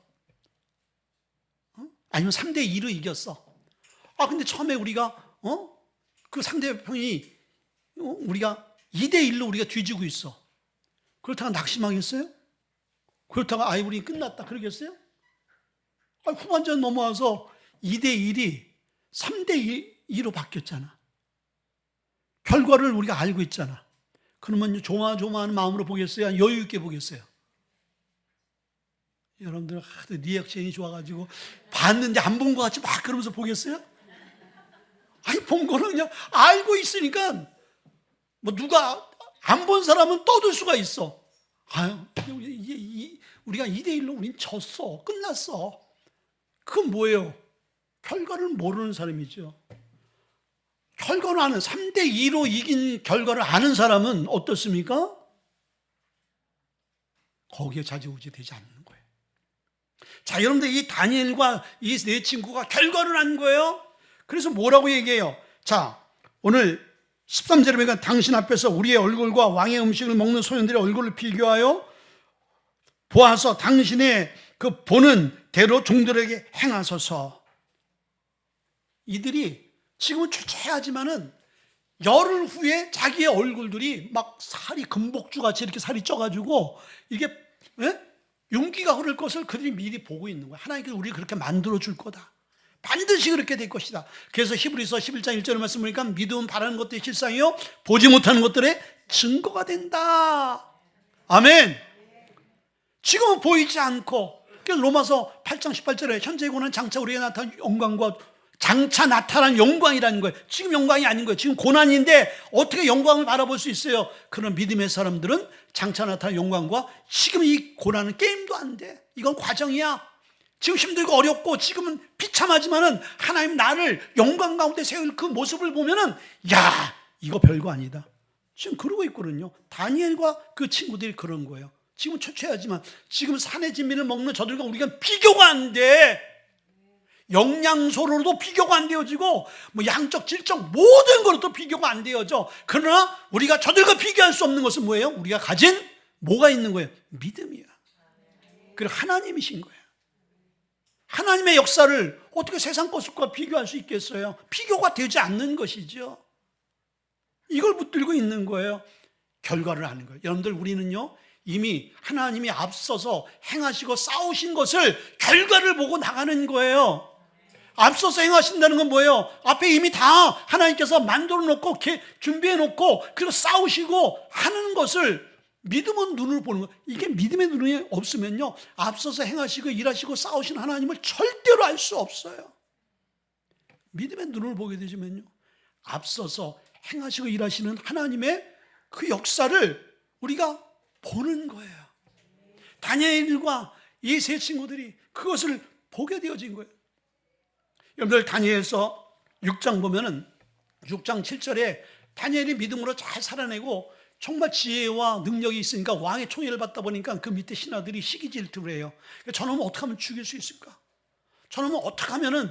[SPEAKER 1] 아니면 3대2로 이겼어. 근데 처음에 우리가 그 상대편이 우리가 2대1로 우리가 뒤지고 있어. 그렇다가 낙심하겠어요? 그렇다가 우리 끝났다 그러겠어요? 후반전 넘어와서 2대1이 3대2로 바뀌었잖아. 결과를 우리가 알고 있잖아. 그러면 조마조마하는 마음으로 보겠어요? 여유 있게 보겠어요? 여러분들 하도 리액션이 좋아가지고 봤는데 안 본 것 같이 막 그러면서 보겠어요? 본 거는 그냥 알고 있으니까 뭐 누가 안 본 사람은 떠들 수가 있어. 우리가 2대1로 우린 졌어. 끝났어. 그건 뭐예요? 결과를 모르는 사람이죠. 결과를 아는, 3대2로 이긴 결과를 아는 사람은 어떻습니까? 거기에 좌지우지 되지 않는 거예요. 자, 여러분들, 이 다니엘과 이 네 친구가 결과를 안 거예요. 그래서 뭐라고 얘기해요? 자, 오늘 13절에 보니까 당신 앞에서 우리의 얼굴과 왕의 음식을 먹는 소년들의 얼굴을 비교하여 보아서 당신의 그 보는 대로 종들에게 행하소서. 이들이 지금은 초췌하지만은 열흘 후에 자기의 얼굴들이 막 살이 금복주같이 이렇게 살이 쪄가지고 이게 윤기가 흐를 것을 그들이 미리 보고 있는 거야. 하나님께서 우리를 그렇게 만들어 줄 거다. 반드시 그렇게 될 것이다. 그래서 히브리서 11장 1절을 말씀 보니까 믿음은 바라는 것들의 실상이요 보지 못하는 것들의 증거가 된다. 아멘. 지금은 보이지 않고, 로마서 8장 18절에 현재의 고난 장차 우리에게 나타난 영광과, 장차 나타난 영광이라는 거예요. 지금 영광이 아닌 거예요. 지금 고난인데 어떻게 영광을 바라볼 수 있어요? 그런 믿음의 사람들은 장차 나타난 영광과 지금 이 고난은 게임도 안 돼. 이건 과정이야. 지금 힘들고 어렵고 지금은 비참하지만은 하나님 나를 영광 가운데 세울 그 모습을 보면은 야, 이거 별거 아니다. 지금 그러고 있거든요. 다니엘과 그 친구들이 그런 거예요. 지금 초췌하지만 지금 산의 진미를 먹는 저들과 우리가 비교가 안 돼. 영양소로도 비교가 안 되어지고 뭐 양적 질적 모든 것으로도 비교가 안 되어져. 그러나 우리가 저들과 비교할 수 없는 것은 뭐예요? 우리가 가진 뭐가 있는 거예요? 믿음이야. 그리고 하나님이신 거예요. 하나님의 역사를 어떻게 세상 것과 비교할 수 있겠어요? 비교가 되지 않는 것이죠. 이걸 붙들고 있는 거예요. 결과를 아는 거예요. 여러분들, 우리는요, 이미 하나님이 앞서서 행하시고 싸우신 것을 결과를 보고 나가는 거예요. 앞서서 행하신다는 건 뭐예요? 앞에 이미 다 하나님께서 만들어 놓고 준비해 놓고 그리고 싸우시고 하는 것을 믿음은 눈으로 보는 거예요. 이게 믿음의 눈이 없으면요, 앞서서 행하시고 일하시고 싸우신 하나님을 절대로 알 수 없어요. 믿음의 눈을 보게 되시면요, 앞서서 행하시고 일하시는 하나님의 그 역사를 우리가 보는 거예요. 다니엘과 이 세 친구들이 그것을 보게 되어진 거예요. 여러분들, 다니엘서 6장 보면은 6장 7절에 다니엘이 믿음으로 잘 살아내고 정말 지혜와 능력이 있으니까 왕의 총애를 받다 보니까 그 밑에 신하들이 시기 질투를 해요. 저놈은 어떻게 하면 죽일 수 있을까? 저놈은 어떻게 하면은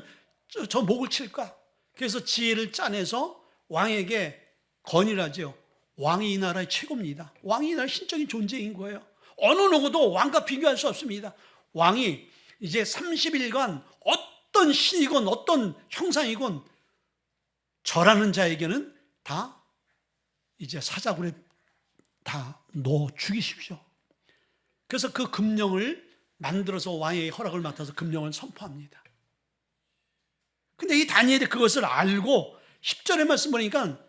[SPEAKER 1] 저 목을 칠까? 그래서 지혜를 짜내서 왕에게 건의를 하죠. 왕이 이 나라의 최고입니다. 왕이 이 나라의 신적인 존재인 거예요. 어느 누구도 왕과 비교할 수 없습니다. 왕이 이제 30일간 어떤 신이건 어떤 형상이건 절하는 자에게는 다 이제 사자굴에 다 넣어 죽이십시오. 그래서 그 금령을 만들어서 왕의 허락을 맡아서 금령을 선포합니다. 근데 이 다니엘이 그것을 알고 10절의 말씀 보니까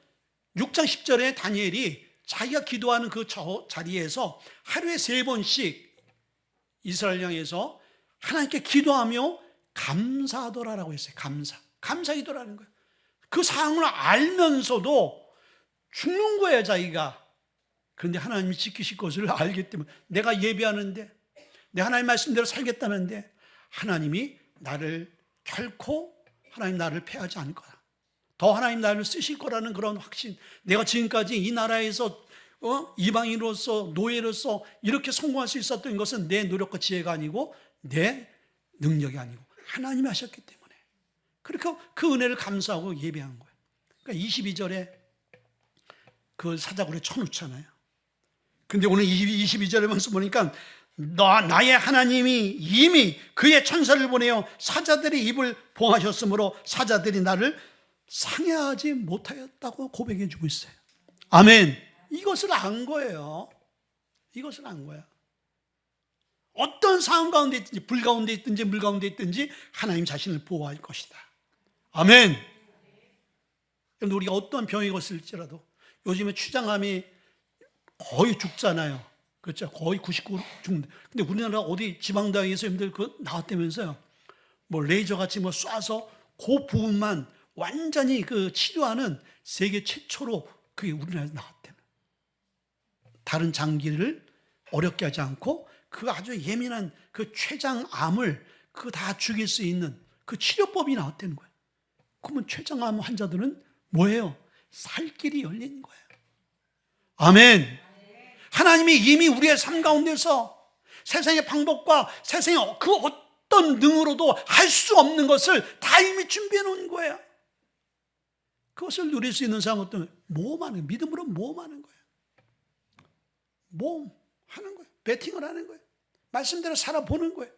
[SPEAKER 1] 6장 10절에 다니엘이 자기가 기도하는 그 자리에서 하루에 3번씩 이스라엘 향해서 하나님께 기도하며 감사하더라라고 했어요. 감사 기도라는 거예요. 그 상황을 알면서도 죽는 거예요, 자기가. 그런데 하나님이 지키실 것을 알기 때문에 내가 예배하는데, 내 하나님 말씀대로 살겠다는데 하나님이 나를 결코, 하나님 나를 패하지 않을 거다. 더 하나님 나를 쓰실 거라는 그런 확신. 내가 지금까지 이 나라에서 이방인으로서, 노예로서 이렇게 성공할 수 있었던 것은 내 노력과 지혜가 아니고 내 능력이 아니고 하나님이 하셨기 때문에, 그렇게 그 은혜를 감사하고 예배한 거예요. 그러니까 22절에 그 사자굴에 쳐놓잖아요. 근데 오늘 22절에 말씀 보니까 나의 하나님이 이미 그의 천사를 보내어 사자들의 입을 봉하셨으므로 사자들이 나를 상해하지 못하였다고 고백해 주고 있어요. 아멘. 이것을 안 거예요. 이것을 안 거야. 어떤 상황 가운데 있든지, 불 가운데 있든지 물 가운데 있든지 하나님 자신을 보호할 것이다. 아멘. 그런데 우리가 어떤 병이 걸릴지라도, 요즘에 추장암이 거의 죽잖아요. 그렇죠? 거의 99% 죽는데. 근데 우리나라 어디 지방당에서 여러분들 그 나왔다면서요. 뭐 레이저 같이 뭐 쏴서 그 부분만 완전히 그 치료하는 세계 최초로 그게 우리나라에서 나왔대요. 다른 장기를 어렵게 하지 않고 그 아주 예민한 그 췌장암을 그거 다 죽일 수 있는 그 치료법이 나왔다는 거예요. 그러면 췌장암 환자들은 뭐예요? 살 길이 열린 거예요. 아멘. 하나님이 이미 우리의 삶 가운데서 세상의 방법과 세상의 그 어떤 능으로도 할 수 없는 것을 다 이미 준비해 놓은 거예요. 그것을 누릴 수 있는 사람은 어떤 모험하는 거예요. 믿음으로 모험하는 거예요. 모험하는 거예요. 배팅을 하는 거예요. 말씀대로 살아보는 거예요.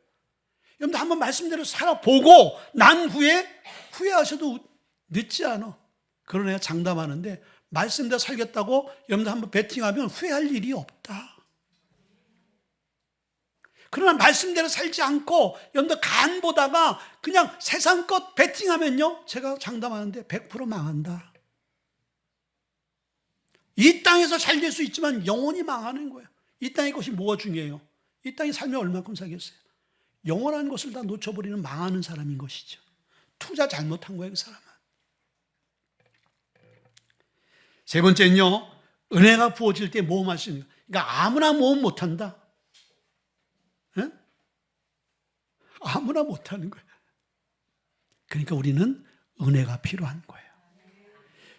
[SPEAKER 1] 여러분들 한번 말씀대로 살아보고 난 후에 후회하셔도 늦지 않아. 그런 애가 장담하는데 말씀대로 살겠다고 여러분들 한번 배팅하면 후회할 일이 없다. 그러나 말씀대로 살지 않고 여러분들 간 보다가 그냥 세상 것 배팅하면요, 제가 장담하는데 100% 망한다. 이 땅에서 잘 될 수 있지만 영원히 망하는 거예요. 이 땅의 것이 뭐가 중요해요? 이 땅에 살면 얼마큼 살겠어요? 영원한 것을 다 놓쳐버리는 망하는 사람인 것이죠. 투자 잘못한 거예요, 그 사람은. 세 번째는요, 은혜가 부어질 때 모험할 수 있는 거예요. 그러니까 아무나 모험 못한다. 네? 아무나 못하는 거예요. 그러니까 우리는 은혜가 필요한 거예요.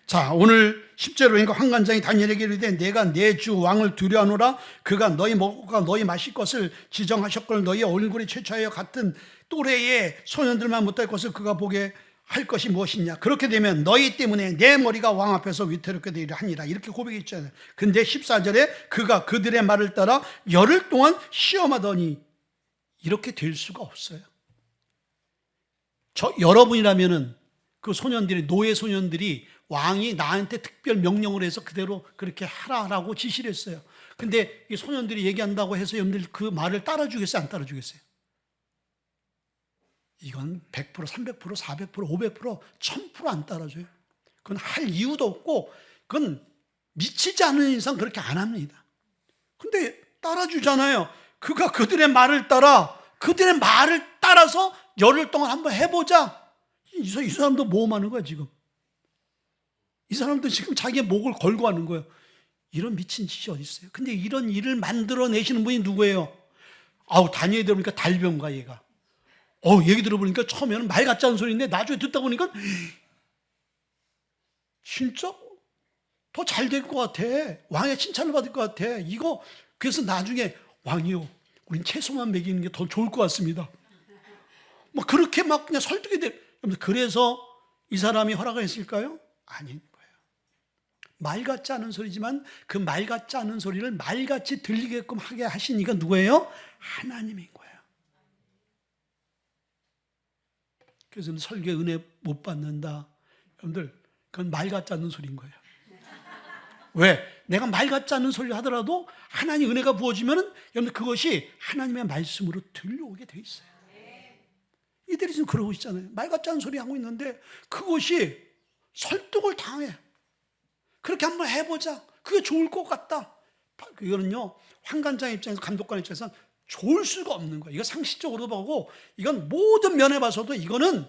[SPEAKER 1] 자, 오늘 10절로 그러니까 환관장이 다니엘에게 이르되 내가 내 주 왕을 두려워하노라. 그가 너희 먹을과 너희 마실 것을 지정하셨거늘 너희 얼굴이 최초하여 같은 또래의 소년들만 못할 것을 그가 보게 할 것이 무엇이냐. 그렇게 되면 너희 때문에 내 머리가 왕 앞에서 위태롭게 되리라 하니라. 이렇게 고백했잖아요. 근데 14절에 그가 그들의 말을 따라 열흘 동안 시험하더니 이렇게 될 수가 없어요. 여러분이라면은 그 소년들이, 노예 소년들이 왕이 나한테 특별 명령을 해서 그대로 그렇게 하라고 지시를 했어요. 근데 이 소년들이 얘기한다고 해서 여러분들 그 말을 따라주겠어요? 안 따라주겠어요? 이건 100%, 300%, 400%, 500%, 1000%안 따라줘요. 그건 할 이유도 없고, 그건 미치지 않는 이상 그렇게 안 합니다. 근데 따라주잖아요. 그가 그들의 말을 따라서 열흘 동안 한번 해보자. 이 사람도 모험하는 거야, 지금. 이 사람도 지금 자기의 목을 걸고 하는 거예요. 이런 미친 짓이 어디 있어요? 근데 이런 일을 만들어내시는 분이 누구예요? 다니엘이 들어보니까 달변가, 얘가. 얘기 들어보니까 처음에는 말 같지 않은 소리인데 나중에 듣다 보니까 진짜 더 잘 될 것 같아. 왕의 칭찬을 받을 것 같아. 그래서 나중에 왕이요, 우린 채소만 먹이는 게 더 좋을 것 같습니다. 그렇게 그냥 설득이 돼. 그래서 이 사람이 허락했을까요? 아닌 거예요. 말 같지 않은 소리지만 그 말 같지 않은 소리를 말같이 들리게끔 하게 하신 이가 누구예요? 하나님인 거예요. 그래서 설교에 은혜 못 받는다. 여러분들, 그건 말 같지 않은 소리인 거예요. 왜? 내가 말 같지 않은 소리를 하더라도 하나님 은혜가 부어지면 여러분들 그것이 하나님의 말씀으로 들려오게 돼 있어요. 이들이 지금 그러고 있잖아요. 말 같지 않은 소리 하고 있는데 그것이 설득을 당해. 그렇게 한번 해보자. 그게 좋을 것 같다. 이거는요, 환관장 입장에서, 감독관 입장에서 좋을 수가 없는 거예요. 이거 상식적으로 보고 이건 모든 면에 봐서도 이거는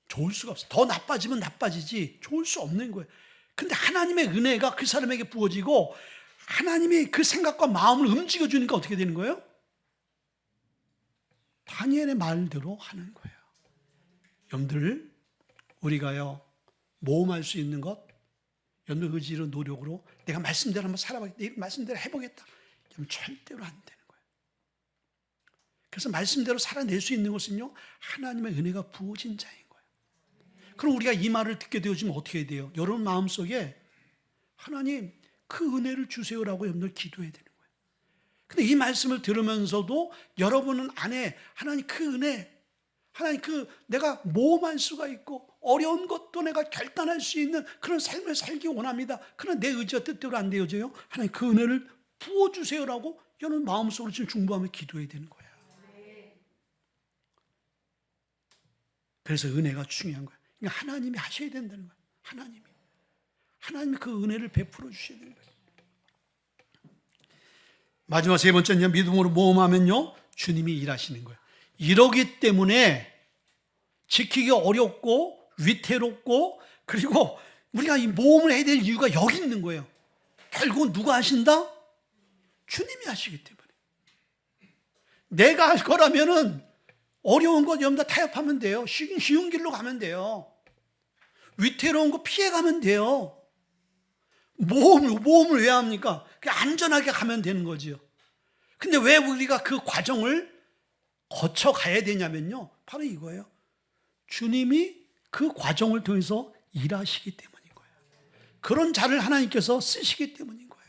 [SPEAKER 1] 좋을 수가 없어요. 더 나빠지면 나빠지지 좋을 수 없는 거예요. 근데 하나님의 은혜가 그 사람에게 부어지고 하나님이 그 생각과 마음을 움직여주니까 어떻게 되는 거예요? 다니엘의 말대로 하는 거예요. 여러분들, 우리가요, 모험할 수 있는 것, 여러분들 의지로, 노력으로 내가 말씀대로 한번 살아보겠다, 내 말씀대로 해보겠다, 여러분 절대로 안 되는 거예요. 그래서 말씀대로 살아낼 수 있는 것은요, 하나님의 은혜가 부어진 자인 거예요. 그럼 우리가 이 말을 듣게 되어지면 어떻게 해야 돼요? 여러분 마음속에 하나님 그 은혜를 주세요라고 여러분들 기도해야 되는 거예요. 근데 이 말씀을 들으면서도 여러분은 안에 하나님 그 은혜, 하나님 내가 모험할 수가 있고 어려운 것도 내가 결단할 수 있는 그런 삶을 살기 원합니다. 그러나 내 의지와 뜻대로 안 되어져요. 하나님 그 은혜를 부어주세요라고 여러분 마음속으로 지금 중보하며 기도해야 되는 거예요. 그래서 은혜가 중요한 거예요. 그러니까 하나님이 하셔야 된다는 거예요. 하나님이 그 은혜를 베풀어 주셔야 되는 거예요. 마지막 세 번째는 믿음으로 모험하면요, 주님이 일하시는 거예요. 이러기 때문에 지키기 어렵고 위태롭고, 그리고 우리가 이 모험을 해야 될 이유가 여기 있는 거예요. 결국은 누가 하신다? 주님이 하시기 때문에. 내가 할 거라면은 어려운 것 여러분 다 타협하면 돼요. 쉬운 길로 가면 돼요. 위태로운 거 피해가면 돼요. 모험을 왜 합니까? 그냥 안전하게 가면 되는 거지요. 근데 왜 우리가 그 과정을 거쳐 가야 되냐면요, 바로 이거예요. 주님이 그 과정을 통해서 일하시기 때문인 거예요. 그런 자를 하나님께서 쓰시기 때문인 거예요.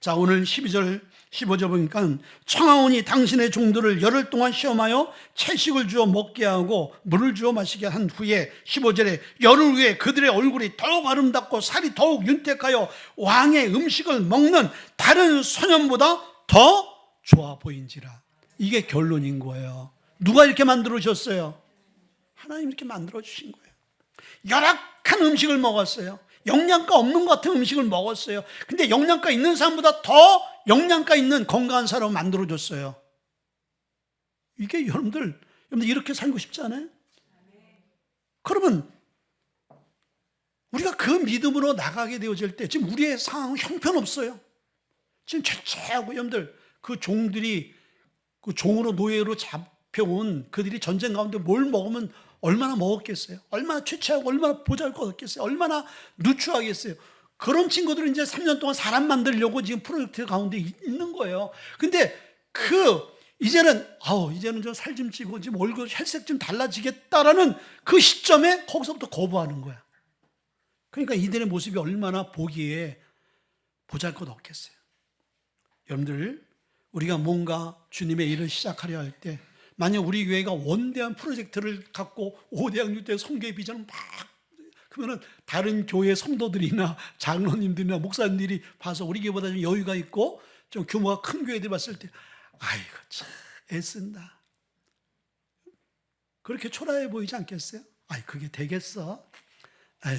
[SPEAKER 1] 자, 오늘 12절 15절 보니까 청하오니 당신의 종들을 열흘 동안 시험하여 채식을 주어 먹게 하고 물을 주어 마시게 한 후에 15절에 열흘 후에 그들의 얼굴이 더욱 아름답고 살이 더욱 윤택하여 왕의 음식을 먹는 다른 소년보다 더 좋아 보인지라. 이게 결론인 거예요. 누가 이렇게 만들어 주셨어요? 하나님 이렇게 만들어 주신 거예요. 열악한 음식을 먹었어요. 영양가 없는 것 같은 음식을 먹었어요. 근데 영양가 있는 사람보다 더 영양가 있는 건강한 사람을 만들어줬어요. 이게 여러분들 이렇게 살고 싶지 않아요? 그러면 우리가 그 믿음으로 나가게 되어질 때 지금 우리의 상황은 형편없어요. 지금 죄죄하고 여러분들 그 종들이 그 종으로 노예로 잡혀온 그들이 전쟁 가운데 뭘 먹으면 얼마나 먹었겠어요? 얼마나 취취하고 얼마나 보잘것없겠어요? 얼마나 누추하겠어요? 그런 친구들은 이제 3년 동안 사람 만들려고 지금 프로젝트 가운데 있는 거예요. 근데 이제는 좀 살 좀 찌고 지금 얼굴 혈색 좀 달라지겠다라는 그 시점에 거기서부터 거부하는 거야. 그러니까 이들의 모습이 얼마나 보기에 보잘것없겠어요. 여러분들, 우리가 뭔가 주님의 일을 시작하려 할 때 만약 우리 교회가 원대한 프로젝트를 갖고 5대학 6대학 선교의 비전을 막 그러면 다른 교회 성도들이나 장로님들이나 목사님들이 봐서 우리 교회보다 좀 여유가 있고 좀 규모가 큰 교회들 봤을 때 아이고 참 애쓴다. 그렇게 초라해 보이지 않겠어요? 아이 그게 되겠어? 아유,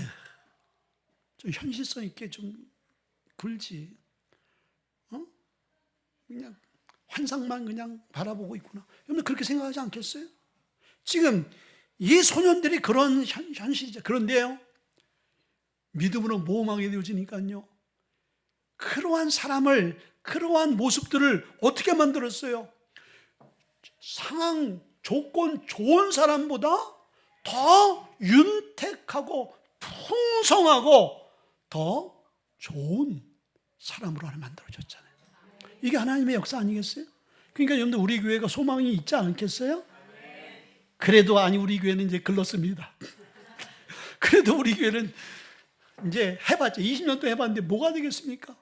[SPEAKER 1] 좀 현실성 있게 좀 굴지. 그냥 환상만 그냥 바라보고 있구나. 여러분 그렇게 생각하지 않겠어요? 지금 이 소년들이 그런 현실이죠. 그런데요, 믿음으로 모험하게 되어지니까요, 그러한 사람을, 그러한 모습들을 어떻게 만들었어요? 상황, 조건 좋은 사람보다 더 윤택하고 풍성하고 더 좋은 사람으로 하나 만들어졌잖아요. 이게 하나님의 역사 아니겠어요? 그러니까 여러분들 우리 교회가 소망이 있지 않겠어요? 그래도 아니 우리 교회는 이제 글렀습니다. 그래도 우리 교회는 이제 해봤죠. 20년 동안 해봤는데 뭐가 되겠습니까?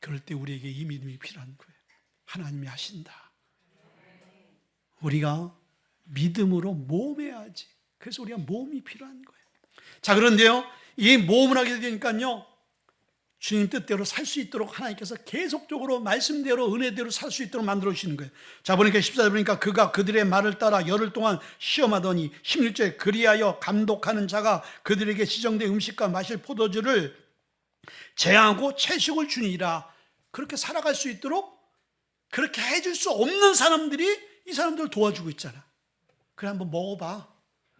[SPEAKER 1] 그럴 때 우리에게 이 믿음이 필요한 거예요. 하나님이 하신다. 우리가 믿음으로 모험해야지. 그래서 우리가 모험이 필요한 거예요. 자, 그런데요, 이 모험을 하게 되니까요, 주님 뜻대로 살 수 있도록 하나님께서 계속적으로 말씀대로 은혜대로 살 수 있도록 만들어 주시는 거예요. 자, 보니까 14절 보니까 그가 그들의 말을 따라 열흘 동안 시험하더니 16절에 그리하여 감독하는 자가 그들에게 지정된 음식과 마실 포도주를 제하고 채식을 주니라. 그렇게 살아갈 수 있도록 그렇게 해줄 수 없는 사람들이 이 사람들을 도와주고 있잖아. 그래 한번 먹어봐.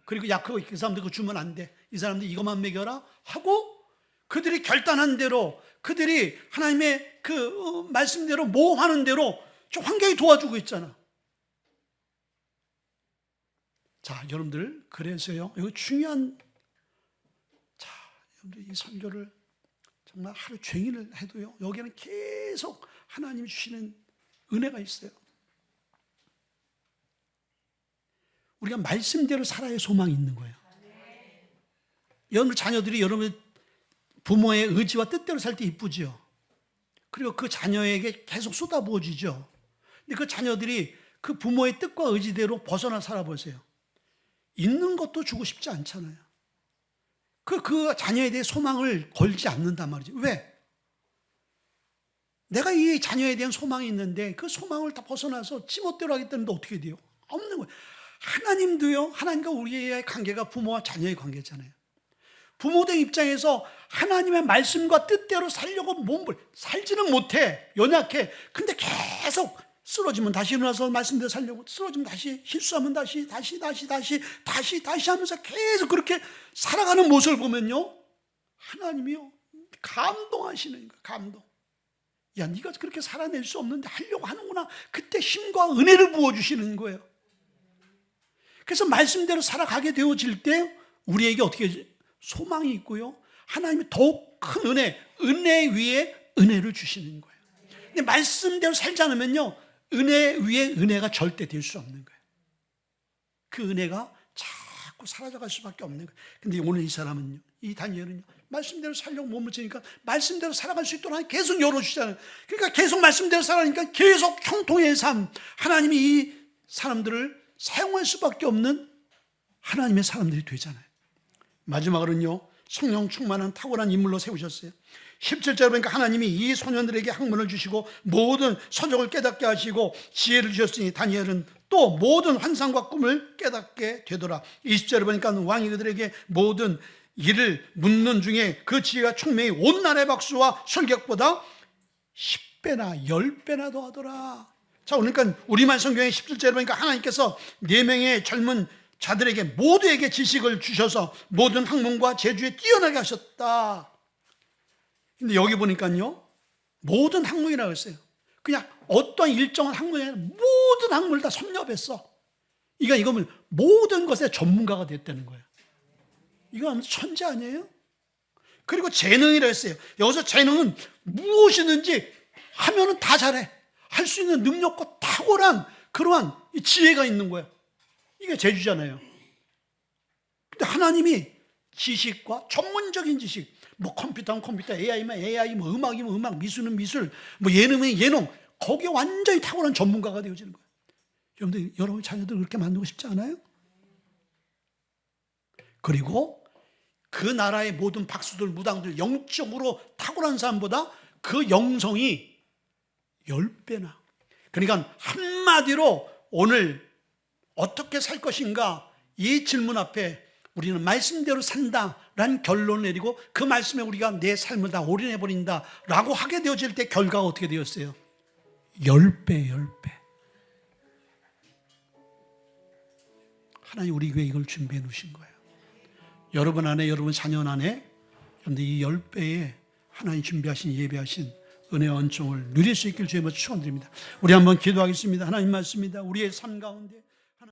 [SPEAKER 1] 그리고 야 그 사람들 그거 주면 안 돼. 이 사람들 이것만 먹여라 하고 그들이 결단한 대로, 그들이 하나님의 그 말씀대로 모험하는 대로 좀 환경이 도와주고 있잖아. 자, 여러분들 그래서요, 이거 중요한, 자, 여러분들 이 선교를 정말 하루 종일 해도요, 여기는 계속 하나님이 주시는 은혜가 있어요. 우리가 말씀대로 살아야 소망이 있는 거예요. 여러분 자녀들이 여러분 부모의 의지와 뜻대로 살 때 이쁘죠. 그리고 그 자녀에게 계속 쏟아부어지죠. 근데 그 자녀들이 그 부모의 뜻과 의지대로 벗어나 살아보세요. 있는 것도 주고 싶지 않잖아요. 그 자녀에 대해 소망을 걸지 않는단 말이죠. 왜? 내가 이 자녀에 대한 소망이 있는데 그 소망을 다 벗어나서 지멋대로 하겠다는데 어떻게 돼요? 없는 거예요. 하나님도요, 하나님과 우리의 관계가 부모와 자녀의 관계잖아요. 부모된 입장에서 하나님의 말씀과 뜻대로 살려고 몸을 살지는 못해. 연약해. 근데 계속 쓰러지면 다시 일어나서 말씀대로 살려고, 쓰러지면 다시, 실수하면 다시 하면서 계속 그렇게 살아가는 모습을 보면요, 하나님이요 감동하시는 거예요. 감동. 야, 네가 그렇게 살아낼 수 없는데 하려고 하는구나. 그때 힘과 은혜를 부어주시는 거예요. 그래서 말씀대로 살아가게 되어질 때 우리에게 어떻게 소망이 있고요, 하나님이 더욱 큰 은혜 위에 은혜를 주시는 거예요. 근데 말씀대로 살지 않으면요, 은혜 위에 은혜가 절대 될 수 없는 거예요. 그 은혜가 자꾸 사라져갈 수밖에 없는 거예요. 근데 오늘 이 사람은요, 이 다니엘은요, 말씀대로 살려고 몸을 치니까 말씀대로 살아갈 수 있도록 계속 열어주시잖아요. 그러니까 계속 말씀대로 살아가니까 계속 형통의 삶, 하나님이 이 사람들을 사용할 수밖에 없는 하나님의 사람들이 되잖아요. 마지막으로는요, 성령 충만한 탁월한 인물로 세우셨어요. 17절에 보니까 하나님이 이 소년들에게 학문을 주시고 모든 서적을 깨닫게 하시고 지혜를 주셨으니 다니엘은 또 모든 환상과 꿈을 깨닫게 되더라. 20절에 보니까 왕이 그들에게 모든 일을 묻는 중에 그 지혜가 총명이 온 나라의 박수와 설객보다 10배나 10배나 더하더라. 자, 그러니까 우리말 성경의 17절에 보니까 하나님께서 4명의 젊은 자들에게 모두에게 지식을 주셔서 모든 학문과 재주에 뛰어나게 하셨다. 근데 여기 보니까요, 모든 학문이라고 했어요. 그냥 어떤 일정한 학문이 아니라 모든 학문을 다 섭렵했어. 이거는 모든 것에 전문가가 됐다는 거예요. 이거 천재 아니에요? 그리고 재능이라고 했어요. 여기서 재능은 무엇이든지 하면은 다 잘해. 할 수 있는 능력과 탁월한 그러한 지혜가 있는 거예요. 이게 재주잖아요. 근데 하나님이 지식과 전문적인 지식, 뭐 컴퓨터면 컴퓨터, AI면 AI, 뭐 음악이면 음악, 미술은 미술, 뭐 예능이면 예능, 거기에 완전히 탁월한 전문가가 되어지는 거예요. 여러분들, 여러분 자녀들 그렇게 만들고 싶지 않아요? 그리고 그 나라의 모든 박수들, 무당들, 영적으로 탁월한 사람보다 그 영성이 10배나. 그러니까 한마디로 오늘 어떻게 살 것인가, 이 질문 앞에 우리는 말씀대로 산다라는 결론을 내리고 그 말씀에 우리가 내 삶을 다 올인해버린다라고 하게 되어질 때 결과가 어떻게 되었어요? 10배, 10배. 하나님 우리 교회에 이걸 준비해 놓으신 거예요. 여러분 안에, 여러분 자녀 안에 여러분들 이 10배의 하나님 준비하신, 예배하신 은혜와恩총을 누릴 수 있길 주의 이름으로 축원드립니다. 우리 한번 기도하겠습니다. 하나님 말씀입니다. 우리의 삶 가운데